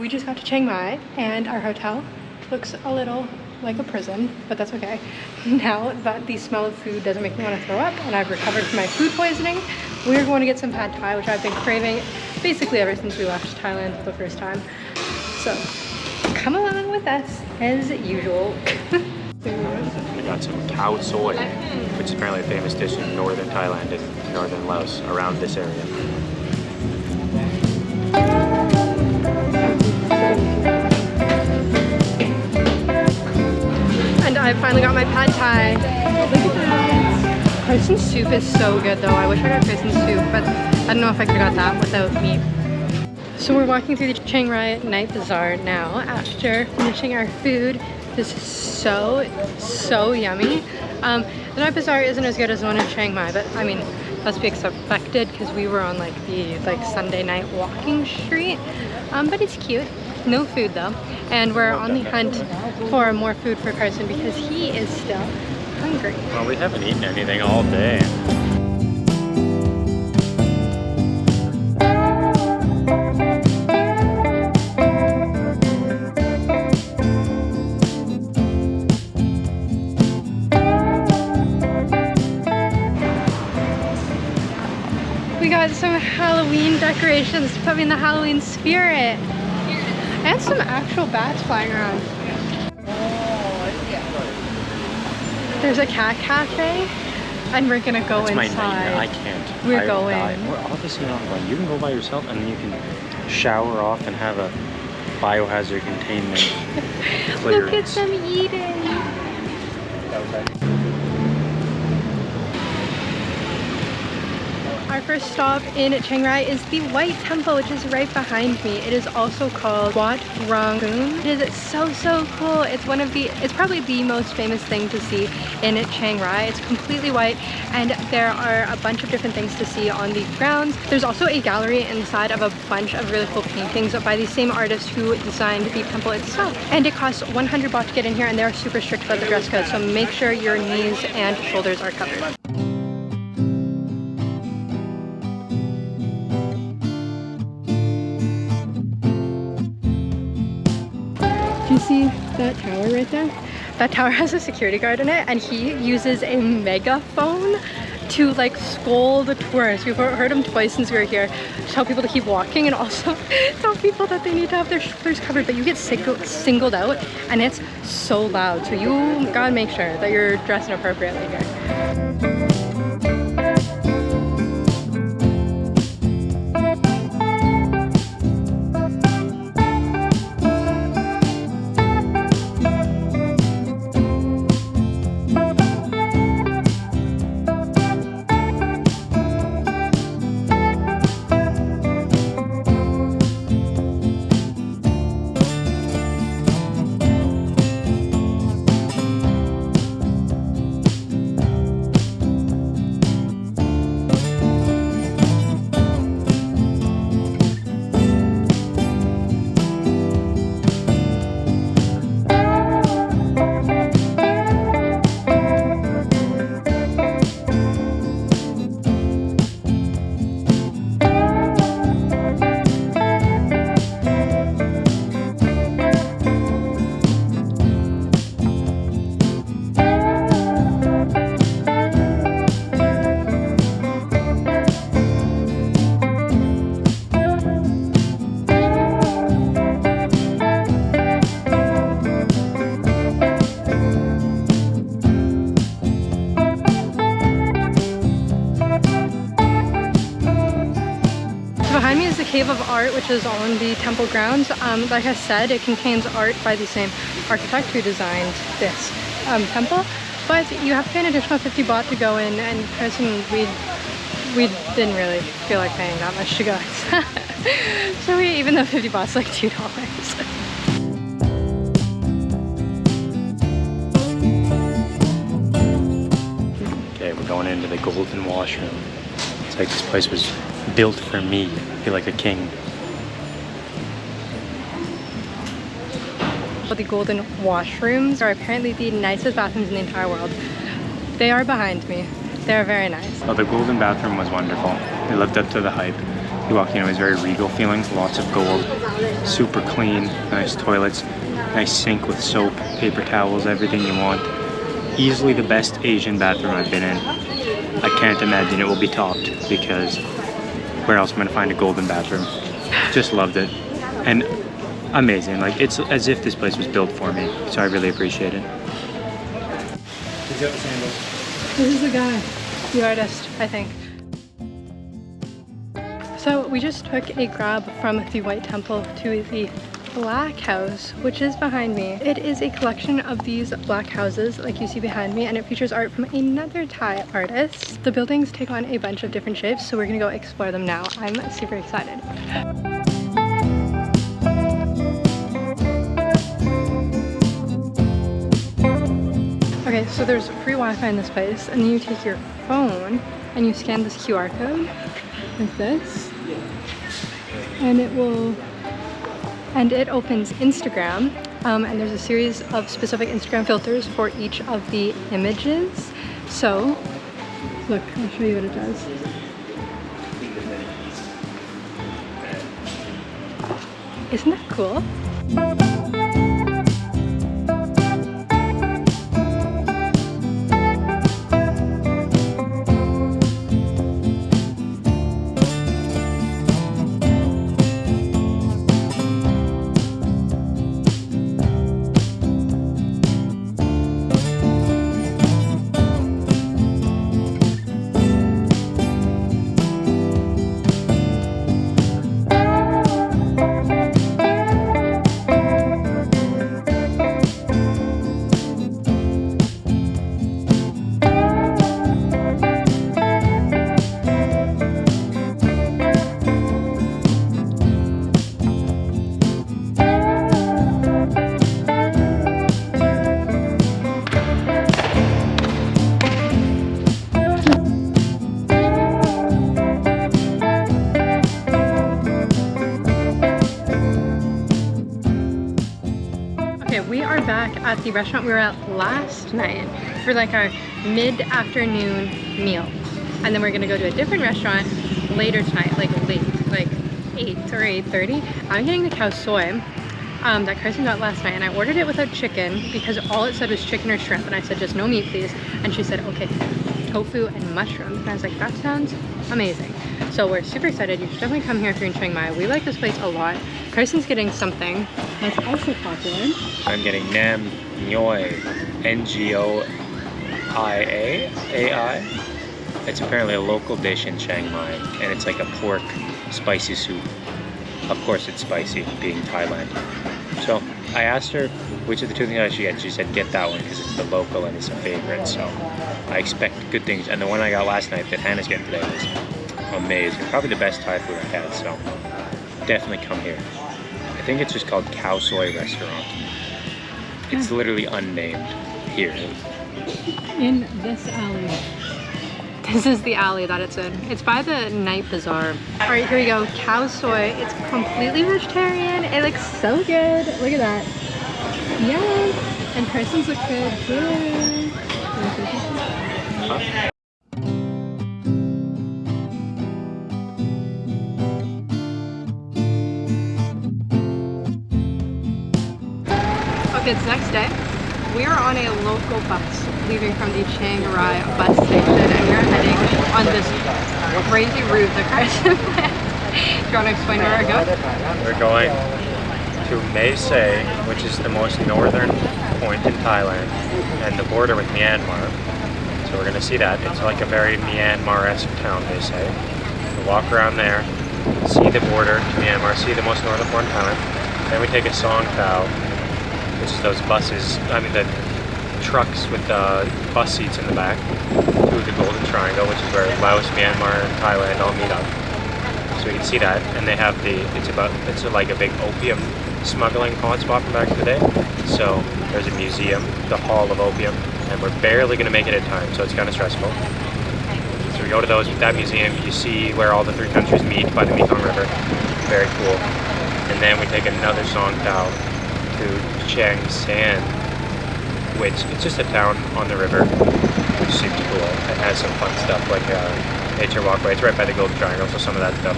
We just got to Chiang Mai and our hotel looks a little like a prison, but that's okay. Now that the smell of food doesn't make me want to throw up and I've recovered from my food poisoning, we're going to get some pad thai, which I've been craving basically ever since we left Thailand for the first time. So come along with us as usual. We got some cow soy, which is apparently a famous dish in northern Thailand and northern Laos, around this area. And I finally got my pad thai. Look at that. Person soup is so good though. I wish I got person soup, but I don't know if I could have got that without meat. So we're walking through the Chiang Rai night bazaar now after finishing our food. This is so yummy. The night bazaar isn't as good as the one in Chiang Mai, but I mean, that's to be expected because we were on like the Sunday night walking street. But it's cute. No food though. And we're on the hunt for more food for Carson because he is still hungry. Well, we haven't eaten anything all day. We got some Halloween decorations to put me in the Halloween spirit. And some actual bats flying around. There's a cat cafe, and we're gonna go inside. That's my nightmare. I can't. We're going. We're obviously not going. You can go by yourself, and then you can shower off and have a biohazard containment clearance. Look at them eating. Our first stop in Chiang Rai is the White Temple, which is right behind me. It is also called Wat Rang Boom. It is so cool. It's probably the most famous thing to see in Chiang Rai. It's completely white and there are a bunch of different things to see on the grounds. There's also a gallery inside of a bunch of really cool paintings by the same artist who designed the temple itself. And it costs 100 baht to get in here and they're super strict about the dress code, so make sure your knees and shoulders are covered. Do you see that tower right there? That tower has a security guard in it and he uses a megaphone to like scold the tourists. We've heard him twice since we were here to tell people to keep walking and also tell people that they need to have their shoulders covered, but you get singled out and it's so loud. So you gotta make sure that you're dressing appropriately here. Behind me is the Cave of Art, which is on the temple grounds. Like I said, it contains art by the same architect who designed this temple, but you have to pay an additional 50 baht to go in, and Carson, we didn't really feel like paying that much to go. So even though 50 baht is like $2. Okay, we're going into the golden washroom. It's like this place was built for me. I feel like a king. The golden washrooms are apparently the nicest bathrooms in the entire world. They are behind me. They're very nice. Oh, the golden bathroom was wonderful. It lived up to the hype. You walk in, it was very regal feeling, lots of gold, super clean, nice toilets, nice sink with soap, paper towels, everything you want. Easily the best Asian bathroom I've been in. I can't imagine it will be topped because where else am I gonna find a golden bathroom? Just loved it. And amazing, like it's as if this place was built for me, so I really appreciate it. He's got the sandals. This is the guy, the artist, I think. So we just took a grab from the White Temple to the Black House, which is behind me. It is a collection of these black houses like you see behind me, and it features art from another Thai artist. The buildings take on a bunch of different shapes, so we're gonna go explore them now. I'm super excited. Okay, so there's free Wi-Fi in this place, and then you take your phone and you scan this QR code like this, and it opens Instagram, and there's a series of specific Instagram filters for each of the images. So look, I'll show you what it does. Isn't that cool? We are back at the restaurant we were at last night for like our mid-afternoon meal, and then we're gonna go to a different restaurant later tonight, like late, like 8 or 8:30. I'm getting the khao soi that Carson got last night, and I ordered it without chicken because all it said was chicken or shrimp, and I said just no meat please, and she said okay, tofu and mushrooms, and I was like that sounds amazing. So we're super excited. You should definitely come here if you're in Chiang Mai. We like this place a lot. Carson's getting something that's also popular. I'm getting Nam Nhoi, N-G-O-I-A-A-I. It's apparently a local dish in Chiang Mai, and it's like a pork spicy soup. Of course it's spicy, being Thailand. So I asked her which of the two things I should get. She said get that one because it's the local and it's a favorite. So I expect good things. And the one I got last night that Hannah's getting today was amazing. Probably the best Thai food I had, so definitely come here. I think it's just called Khao Soi Restaurant. It's literally unnamed here. In this alley. This is the alley that it's in. It's by the night bazaar. All right, here we go. Khao Soi. It's completely vegetarian. It looks so good. Look at that. Yay! And Carson's look good too. Okay, it's next day. We are on a local bus leaving from the Chiang Rai bus station, and we're heading on this crazy route that Carson planned. Do you want to explain where we're going? We're going to Mae Sai, which is the most northern point in Thailand, and the border with Myanmar. So we're going to see that. It's like a very Myanmar-esque town, they say. We'll walk around there, see the border to Myanmar, see the most northern point in Thailand. Then we take a song towel, which is those buses, I mean the trucks with the bus seats in the back, to the Golden Triangle, which is where Laos, Myanmar, and Thailand all meet up. So you can see that, and they have it's like a big opium smuggling hotspot from back in the day. So there's a museum, the Hall of Opium, and we're barely gonna make it in time, so it's kind of stressful. So we go to that museum, you see where all the three countries meet by the Mekong River, very cool. And then we take another song towel to Chiang San, which it's just a town on the river, which seems cool. It has some fun stuff like nature walkway. It's right by the Golden Triangle, so some of that stuff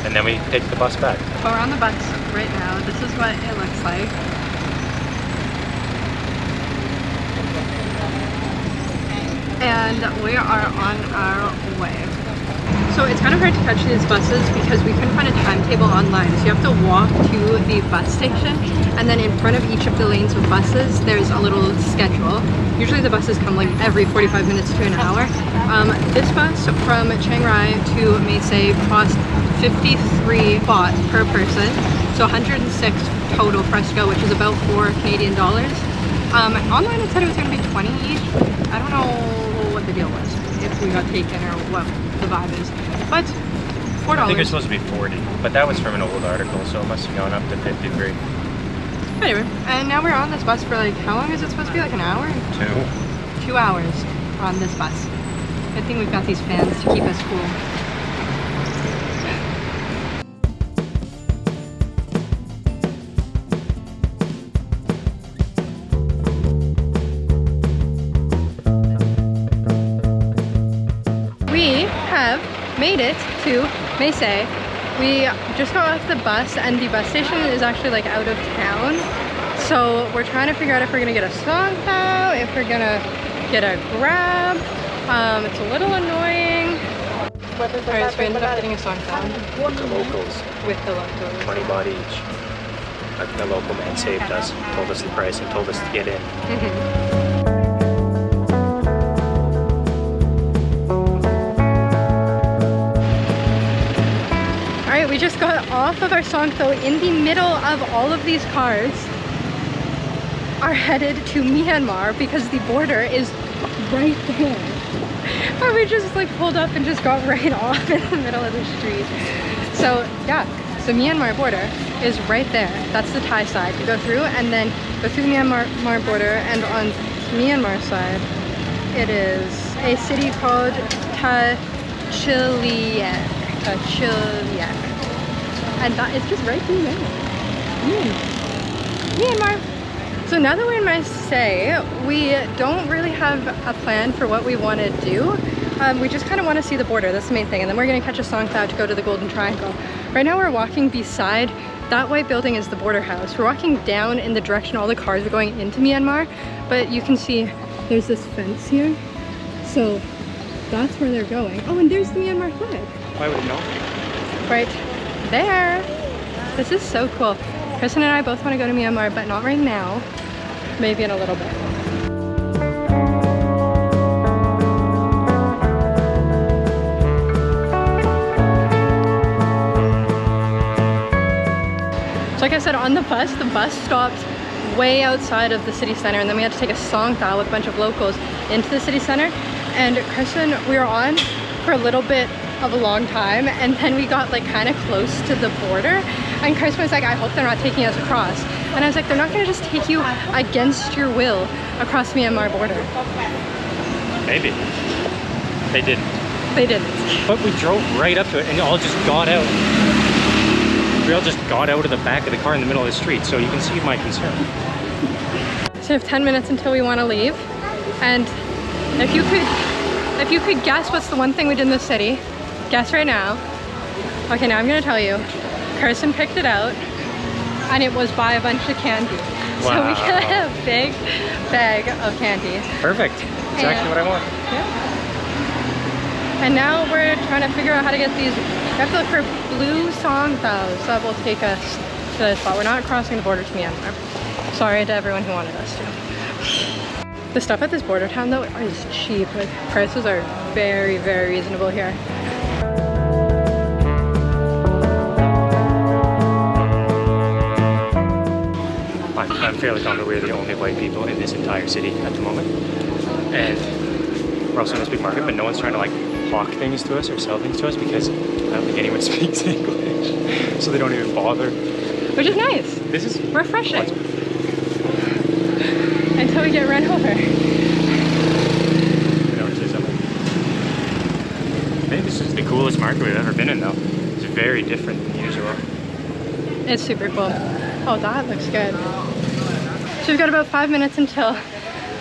and then we take the bus back. We're on the bus right now. This is what it looks like. And we are on our way. So it's kind of hard to catch these buses because we couldn't find a timetable online. So you have to walk to the bus station, and then in front of each of the lanes of buses, there's a little schedule. Usually the buses come like every 45 minutes to an hour. This bus from Chiang Rai to Mae Sai cost 53 baht per person. So 106 total for us to go, which is about $4 Canadian. Online it said it was going to be 20 each. I don't know what the deal was, if we got taken or what the vibe is. But $4. I think it's supposed to be 40, but that was from an old article, so it must have gone up to 53. Anyway, and now we're on this bus for like, how long is it supposed to be? Like an hour? 2 hours on this bus. Good thing we've got these fans to keep us cool. We have made it to Mae Sai. We just got off the bus, and the bus station is actually like out of town. So we're trying to figure out if we're gonna get a song tao, if we're gonna get a Grab. It's a little annoying. Alright, so we ended up getting a song tao. With the locals. With the locals. 20 baht each. Like the local man saved us, told us the price, and told us to get in. Alright, we just got off of our song tao in the middle of all of these cars. Are headed to Myanmar because the border is right there. And we just like pulled up and just got right off in the middle of the street. So yeah, the Myanmar border is right there. That's the Thai side. You go through and then go through the Myanmar border, and on Myanmar side it is a city called Tachiliak. And that is just right through there. Myanmar. So now that we're in Mae Sai, we don't really have a plan for what we want to do. We just kind of want to see the border, that's the main thing. And then we're going to catch a song tao to go to the Golden Triangle. Right now we're walking beside, that white building is the border house. We're walking down in the direction all the cars are going into Myanmar, but you can see there's this fence here. So that's where they're going. Oh, and there's the Myanmar flag. Why would you know? Right there. This is so cool. Kristen and I both want to go to Myanmar, but not right now. Maybe in a little bit. So like I said, on the bus stopped way outside of the city center, and then we had to take a song tao with a bunch of locals into the city center. And Kristen, we were on for a little bit of a long time, and then we got like kind of close to the border, and Kristen was like, I hope they're not taking us across. And I was like, they're not gonna just take you against your will across the Myanmar border. Maybe. They didn't. They didn't. But we drove right up to it and all just got out. We all just got out of the back of the car in the middle of the street, so you can see my concern. So we have 10 minutes until we want to leave, and if you could guess what's the one thing we did in the city, guess right now. Okay, now I'm gonna tell you. Kirsten picked it out, and it was buy a bunch of candy. Wow. So we got a big bag of candy. Perfect. Exactly what I want. Yeah. And now we're trying to figure out how to get these. We have to look for blue song taos that will take us to this spot. We're not crossing the border to Myanmar. Sorry to everyone who wanted us to. The stuff at this border town though is cheap. Like, prices are very, very reasonable here. I'm fairly confident we're the only white people in this entire city at the moment. And we're also in this big market, but no one's trying to like hawk things to us or sell things to us because I don't think anyone speaks English. So they don't even bother. Which is nice. This is refreshing. Until we get run over. I know what to say something. I think this is the coolest market we've ever been in though. It's very different than usual. It's super cool. Oh, that looks good. So we've got about 5 minutes until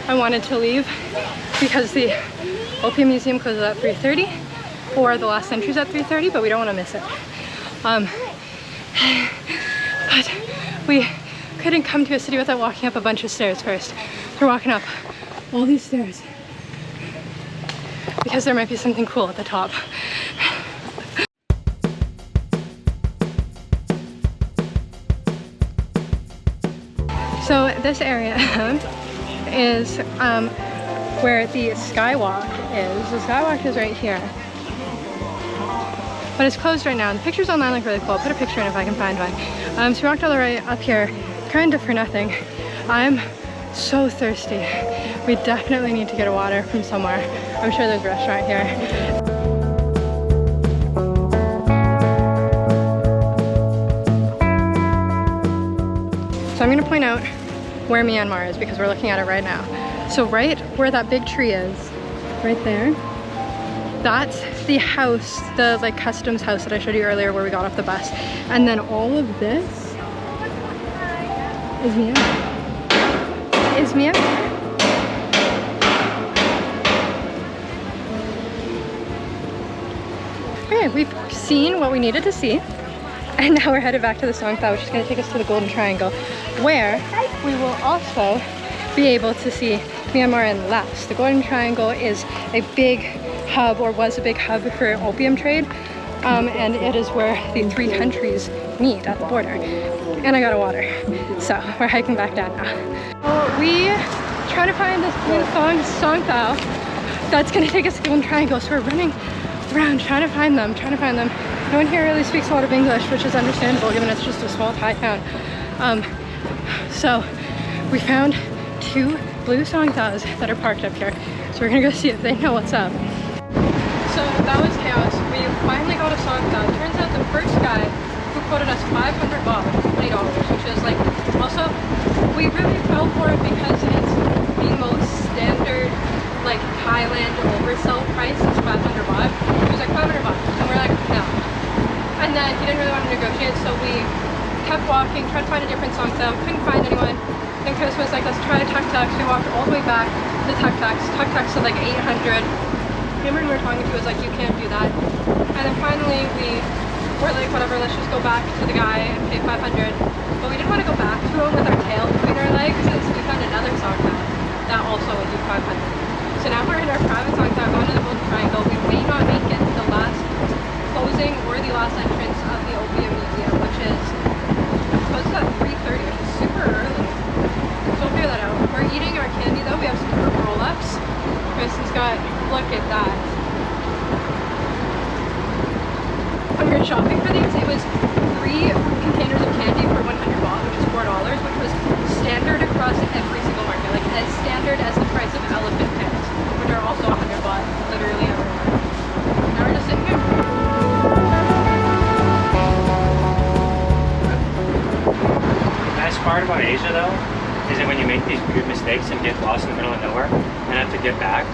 I wanted to leave because the Opium Museum closes at 3:30, or the last entry's at 3:30, but we don't want to miss it. But we couldn't come to a city without walking up a bunch of stairs first. We're walking up all these stairs because there might be something cool at the top. So this area is where the skywalk is. The skywalk is right here. But it's closed right now. The pictures online look really cool. I'll put a picture in if I can find one. So we walked all the way up here, kind of for nothing. I'm so thirsty. We definitely need to get a water from somewhere. I'm sure there's a restaurant here. So I'm gonna point out where Myanmar is because we're looking at it right now. So right where that big tree is, right there, that's the house, the like customs house that I showed you earlier where we got off the bus. And then all of this is Myanmar. Is Myanmar. Okay, we've seen what we needed to see. And now we're headed back to the Songtha, which is going to take us to the Golden Triangle, where we will also be able to see Myanmar and Laos. The Golden Triangle is a big hub, or was a big hub for opium trade, and it is where the three countries meet at the border. And I got a water, so we're hiking back down now. We try to find this blue Songtha that's going to take us to the Golden Triangle, so we're running around trying to find them. No one here really speaks a lot of English, which is understandable given it's just a small Thai town. So we found two blue Songthas that are parked up here. So we're gonna go see if they know what's up. So that was chaos. We finally got a Songtha. It turns out the first guy who quoted us 500 baht, $20, which is like, also, we really fell for it because it's the most standard like Thailand oversell price is 500 baht. He was like 500 baht, and we're like, no. And then he didn't really want to negotiate, so we kept walking, tried to find a different Songtha, couldn't find anyone. Then Chris was like, let's try a tuk-tuk. So we walked all the way back to tuk-tuks. Tuk-tuks are like 800. Remember we were talking to, was like, you can't do that. And then finally we were like, whatever, let's just go back to the guy and pay 500. But we didn't want to go back to him with our tail between our legs, because we found another Songtha that also would do 500. So now we're in our private Songtha, going to the Golden Triangle. We may not make it to the last closing or the last entrance of the Opium Museum, which is closed at 3:30, which is super early. So we'll figure that out. We're eating our candy though. We have some fruit roll-ups. Kristen's got, look at that. When we were shopping for these, it was 3 containers of candy for 100 baht, which is $4, which was standard across every single market, like as standard as the price of elephant pants, which are also 100 baht, literally everywhere. Now we're just sitting here. The best part about Asia though, is that when you make these weird mistakes and get lost in the middle of nowhere and have to get back,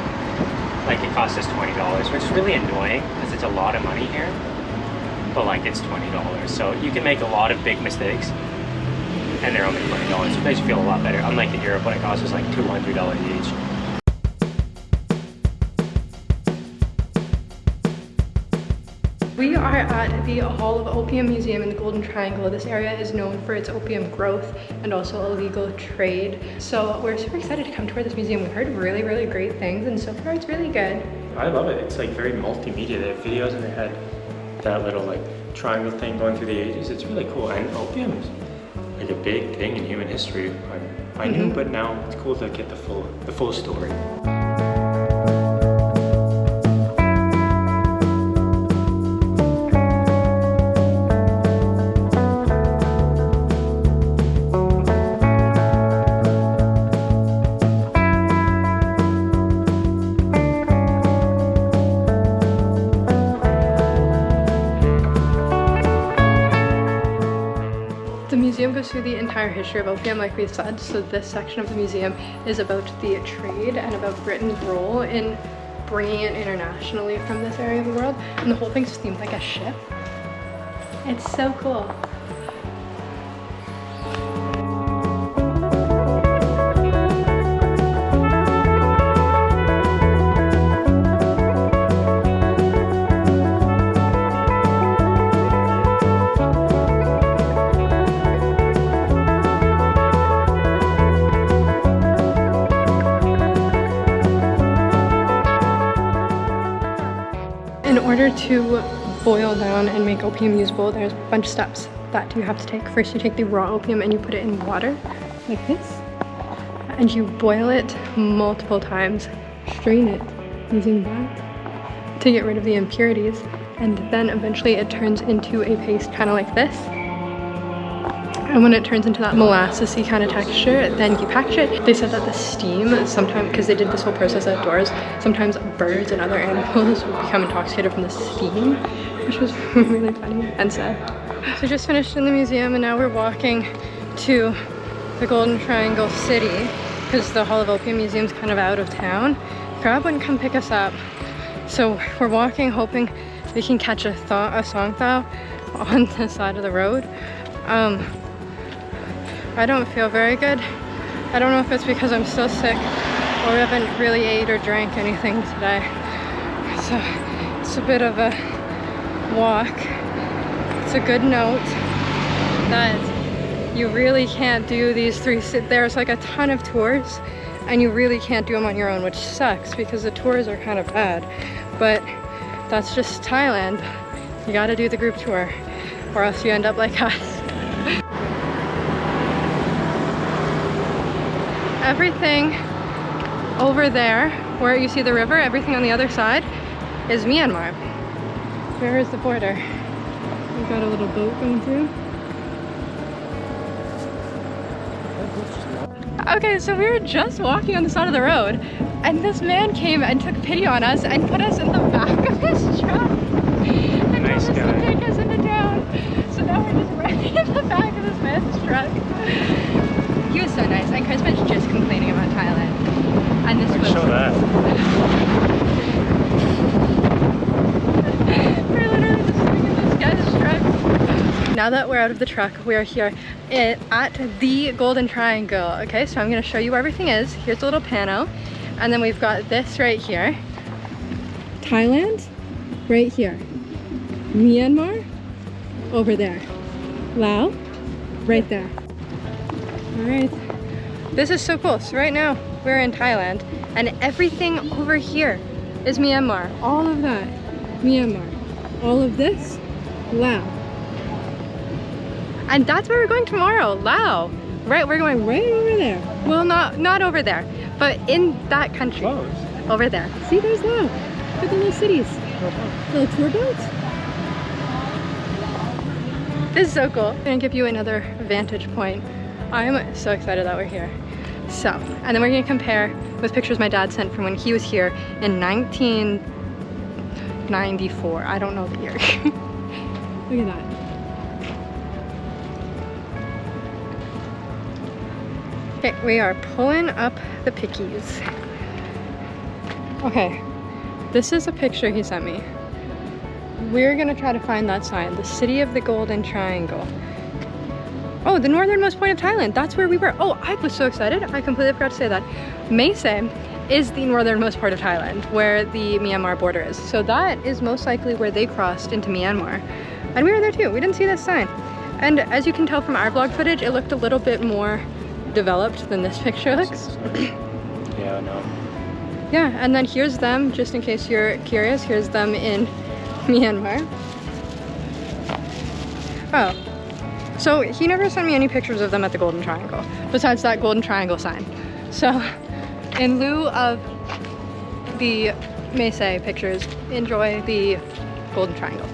like it costs us $20, which is really annoying because it's a lot of money here. But like it's $20, so you can make a lot of big mistakes and they're only $20, so it makes you feel a lot better. Unlike in Europe when it costs us like $200 each. We are at the Hall of Opium Museum in the Golden Triangle. This area is known for its opium growth and also illegal trade. So we're super excited to come tour this museum. We've heard really, really great things, and so far it's really good. I love it. It's like very multimedia. They have videos and they had that little like triangle thing going through the ages. It's really cool. And opium is like a big thing in human history. I knew, but now it's cool to get the full story. Goes through the entire history of opium, like we said. So this section of the museum is about the trade and about Britain's role in bringing it internationally from this area of the world. And the whole thing's themed like a ship. It's so cool. order to boil down and make opium usable, there's a bunch of steps that you have to take. First, you take the raw opium and you put it in water like this, and you boil it multiple times, strain it using that to get rid of the impurities, and then eventually it turns into a paste kind of like this. And when it turns into that molassesy kind of texture, then you package it. They said that the steam sometimes, because they did this whole process outdoors, sometimes birds and other animals would become intoxicated from the steam, which was really funny and sad. So just finished in the museum, and now we're walking to the Golden Triangle City because the Hall of Opium Museum is kind of out of town. Grab wouldn't come pick us up, so we're walking hoping we can catch a song thaw on the side of the road. I don't feel very good. I don't know if it's because I'm still sick or I haven't really ate or drank anything today. So it's a bit of a walk. It's a good note that you really can't do these three. There's like a ton of tours and you really can't do them on your own, which sucks because the tours are kind of bad. But that's just Thailand. You gotta do the group tour or else you end up like us. Everything over there, where you see the river, everything on the other side is Myanmar. Where is the border? We've got a little boat going through. Okay, so we were just walking on the side of the road, and this man came and took pity on us and put us in the back of his truck. And nice told us guy. to take us into town. So now we're just running in the back of this man's truck. He was so nice, and Chris was just complaining about Thailand. And this was... Show that. We're literally just sitting in this guy's truck. Now that we're out of the truck, we are here at the Golden Triangle. Okay, so I'm going to show you where everything is. Here's a little pano, and then we've got this right here. Thailand, right here. Myanmar, over there. Laos, right there. Alright, this is so cool. So right now we're in Thailand and everything over here is Myanmar. All of that, Myanmar. All of this, Laos. And that's where we're going tomorrow, Laos. Right, we're going right over there. Well, not over there, but in that country. Close. Over there. See, there's Laos. Look at the little cities. Little tour boats. This is so cool. I'm gonna give you another vantage point. I'm so excited that we're here. So, and then we're gonna compare with pictures my dad sent from when he was here in 1994. I don't know the year. Look at that. Okay, we are pulling up the pickies. Okay, this is a picture he sent me. We're gonna try to find that sign, the City of the Golden Triangle. Oh, the northernmost point of Thailand. That's where we were. Oh, I was so excited. I completely forgot to say that. Mae Sai is the northernmost part of Thailand, where the Myanmar border is. So that is most likely where they crossed into Myanmar. And we were there too. We didn't see this sign. And as you can tell from our vlog footage, it looked a little bit more developed than this picture looks. Yeah, no. Yeah, and then here's them, just in case you're curious. Here's them in Myanmar. Oh. So he never sent me any pictures of them at the Golden Triangle, besides that Golden Triangle sign. So in lieu of the Mae Sai pictures, enjoy the Golden Triangle.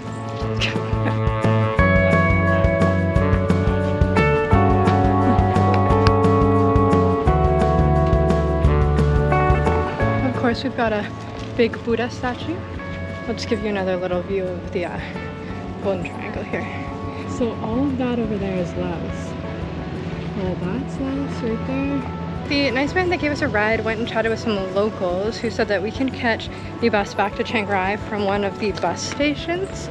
Of course, we've got a big Buddha statue. I'll just give you another little view of the Golden Triangle here. So all of that over there is Laos. All that's Laos right there. The nice man that gave us a ride went and chatted with some locals who said that we can catch the bus back to Chiang Rai from one of the bus stations,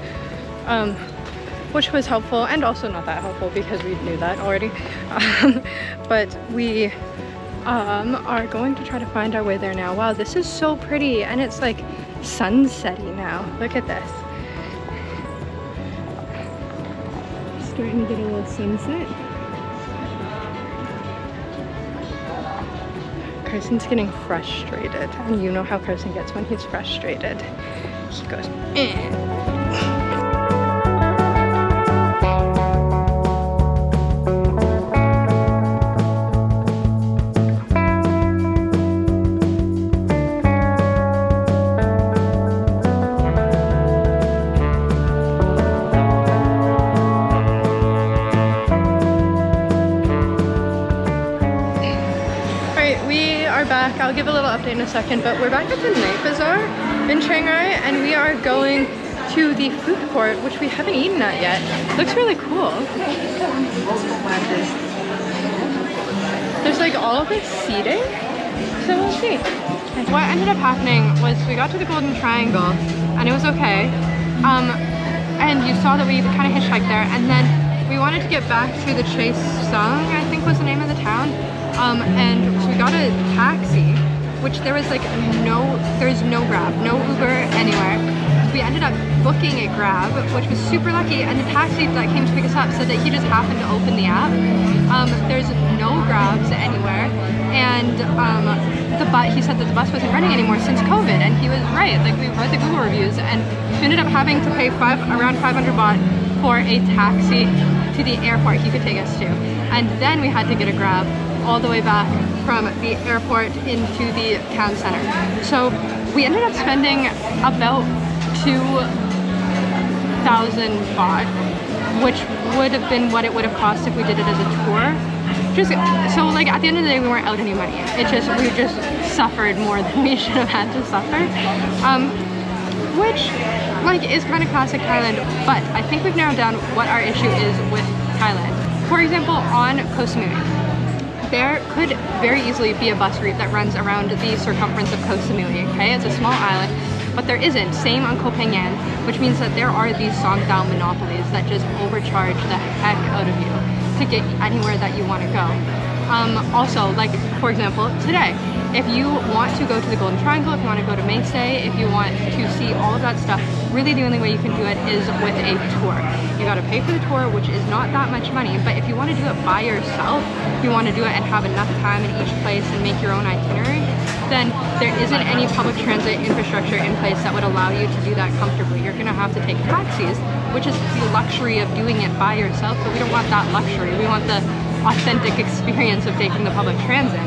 which was helpful and also not that helpful because we knew that already. But we are going to try to find our way there now. Wow, this is so pretty, and it's like sunsetty now. Look at this. Starting to get a little sunset. Carson's getting frustrated, and you know how Carson gets when he's frustrated. He goes, eh. Back. I'll give a little update in a second, but we're back at the night bazaar in Chiang Rai, and we are going to the food court, which we haven't eaten at yet. Looks really cool. There's like all of this seating, so we'll see. What ended up happening was we got to the Golden Triangle, and it was okay. And you saw that we kind of hitchhiked there, and then we wanted to get back to the Chase Sung, I think was the name of the town. And so we got a taxi, which there's no Grab, no Uber anywhere. We ended up booking a Grab, which was super lucky, and the taxi that came to pick us up said that he just happened to open the app. There's no Grabs anywhere, and he said that the bus wasn't running anymore since COVID, and he was right. Like, we read the Google reviews, and we ended up having to pay around 500 baht for a taxi to the airport he could take us to, and then we had to get a Grab all the way back from the airport into the town center. So we ended up spending about 2,000 baht, which would have been what it would have cost if we did it as a tour. So like at the end of the day, we weren't out any money. We just suffered more than we should have had to suffer. Which like is kind of classic Thailand, but I think we've narrowed down what our issue is with Thailand. For example, on Koh Samui, there could very easily be a bus route that runs around the circumference of Koh Samui, okay? It's a small island, but there isn't. Same on Koh Phangan, which means that there are these Songtao monopolies that just overcharge the heck out of you to get anywhere that you want to go. Also, like, for example, today, if you want to go to the Golden Triangle, if you want to go to Mae Sai, if you want to see all of that stuff, really the only way you can do it is with a tour. You got to pay for the tour, which is not that much money, but if you want to do it by yourself, if you want to do it and have enough time in each place and make your own itinerary, then there isn't any public transit infrastructure in place that would allow you to do that comfortably. You're going to have to take taxis, which is the luxury of doing it by yourself, but we don't want that luxury. We want the authentic experience of taking the public transit.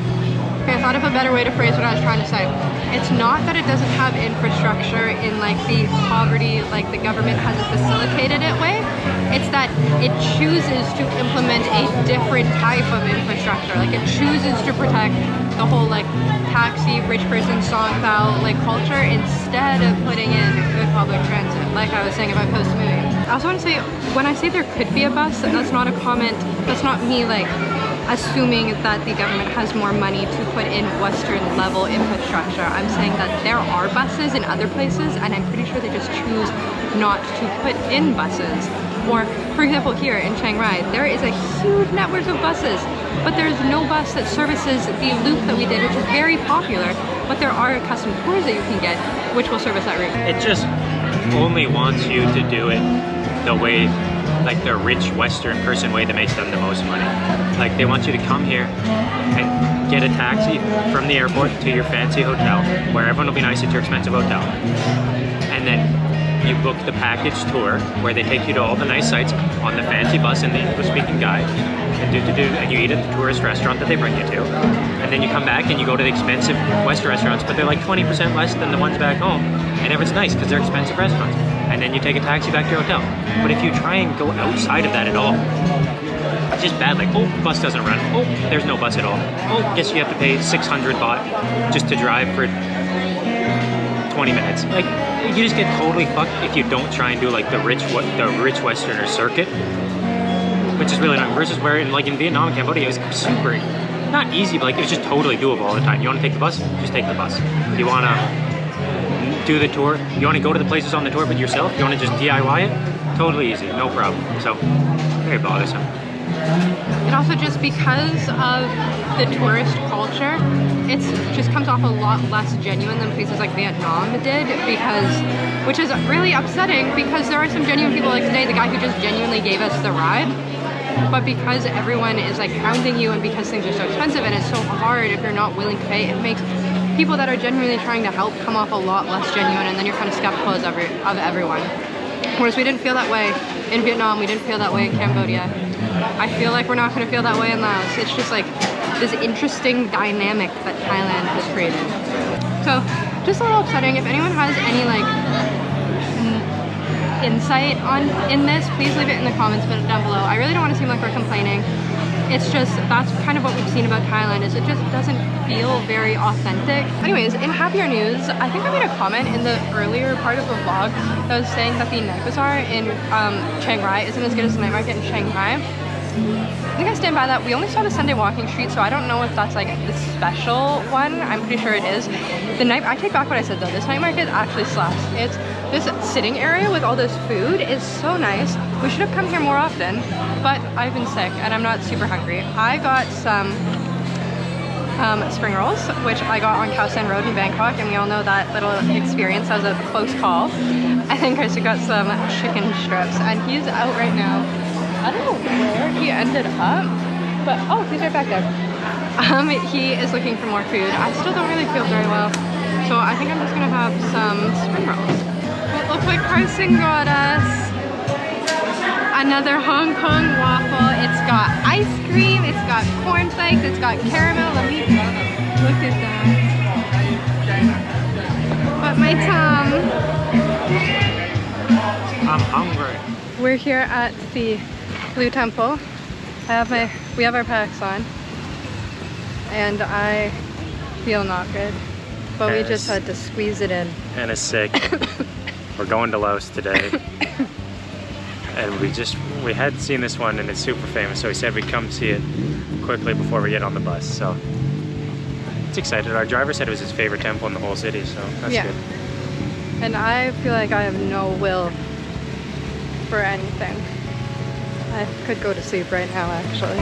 I thought of a better way to phrase what I was trying to say. It's not that it doesn't have infrastructure in like the poverty, like the government hasn't facilitated it way. It's that it chooses to implement a different type of infrastructure. Like it chooses to protect the whole like taxi, rich person, Songtao like culture instead of putting in good public transit, like I was saying about Koh Samui. I also want to say, when I say there could be a bus, that's not a comment, that's not me like assuming that the government has more money to put in Western level infrastructure. I'm saying that there are buses in other places, and I'm pretty sure they just choose not to put in buses. Or, for example, here in Chiang Rai, there is a huge network of buses, but there's no bus that services the loop that we did, which is very popular, but there are custom tours that you can get, which will service that route. It just only wants you to do it the way, like the rich Western person way that makes them the most money. Like they want you to come here and get a taxi from the airport to your fancy hotel, where everyone will be nice at your expensive hotel. And then you book the package tour where they take you to all the nice sites on the fancy bus and the English-speaking guide, and you eat at the tourist restaurant that they bring you to. And then you come back and you go to the expensive Western restaurants, but they're like 20% less than the ones back home. And everyone's nice because they're expensive restaurants. And then you take a taxi back to your hotel. But if you try and go outside of that at all, it's just bad. Like, oh, bus doesn't run. Oh, there's no bus at all. Oh, guess you have to pay 600 baht just to drive for 20 minutes. Like, you just get totally fucked if you don't try and do like the rich Westerner circuit, which is really not. Versus where in Vietnam and Cambodia, it was super, not easy, but like it was just totally doable all the time. You want to take the bus? Just take the bus. You want to do the tour? You want to go to the places on the tour but yourself? You want to just DIY it? Totally easy, no problem. So, very bothersome. And also just because of the tourist culture, it just comes off a lot less genuine than places like Vietnam did, which is really upsetting because there are some genuine people like today, the guy who just genuinely gave us the ride. But because everyone is like hounding you and because things are so expensive and it's so hard if you're not willing to pay, it makes people that are genuinely trying to help come off a lot less genuine, and then you're kind of skeptical of everyone. Whereas we didn't feel that way in Vietnam, we didn't feel that way in Cambodia. I feel like we're not going to feel that way in Laos. It's just like this interesting dynamic that Thailand has created. So just a little upsetting. If anyone has any like insight in this, please leave it in the comments down below. I really don't want to seem like we're complaining. It's just, that's kind of what we've seen about Thailand, is it just doesn't feel very authentic. Anyways, in happier news, I think I made a comment in the earlier part of the vlog that was saying that the night bazaar in Chiang Rai isn't as good as the night market in Chiang Mai. I think I stand by that. We only saw the Sunday walking street, so I don't know if that's like the special one. I'm pretty sure it is. I take back what I said though. This night market actually slaps. It's this sitting area with all this food is so nice. We should have come here more often, but I've been sick and I'm not super hungry. I got some spring rolls, which I got on Khao San Road in Bangkok, and we all know that little experience as a close call. I think I got some chicken strips, and he's out right now. I don't know where he ended up, but oh, he's right back there. He is looking for more food. I still don't really feel very well, so I think I'm just gonna have some spring rolls. But look what Carson got us. Another Hong Kong waffle. It's got ice cream, it's got cornflakes, it's got caramel. Let me look at that. But my tum. I'm hungry. We're here at the Blue Temple. We have our packs on, and I feel not good, but we just had to squeeze it in. Anna's sick. We're going to Laos today, and we had seen this one and it's super famous, so we said we'd come see it quickly before we get on the bus. So it's excited. Our driver said it was his favorite temple in the whole city, so that's good. And I feel like I have no will for anything. I could go to sleep right now, actually.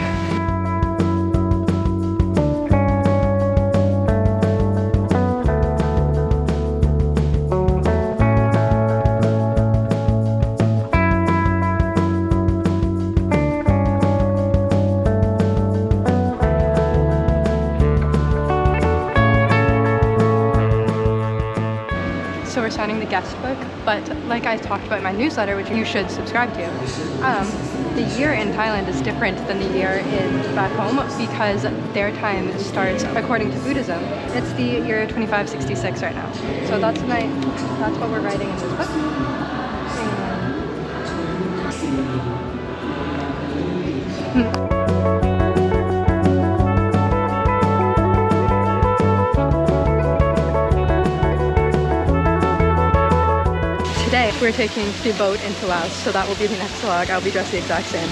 So we're signing the guest book, but like I talked about in my newsletter, which you should subscribe to, the year in Thailand is different than the year back home because their time starts according to Buddhism. It's the year 2566 right now. So that's what we're writing in this book. Today we're taking the boat into Laos, so that will be the next vlog. I'll be dressed the exact same.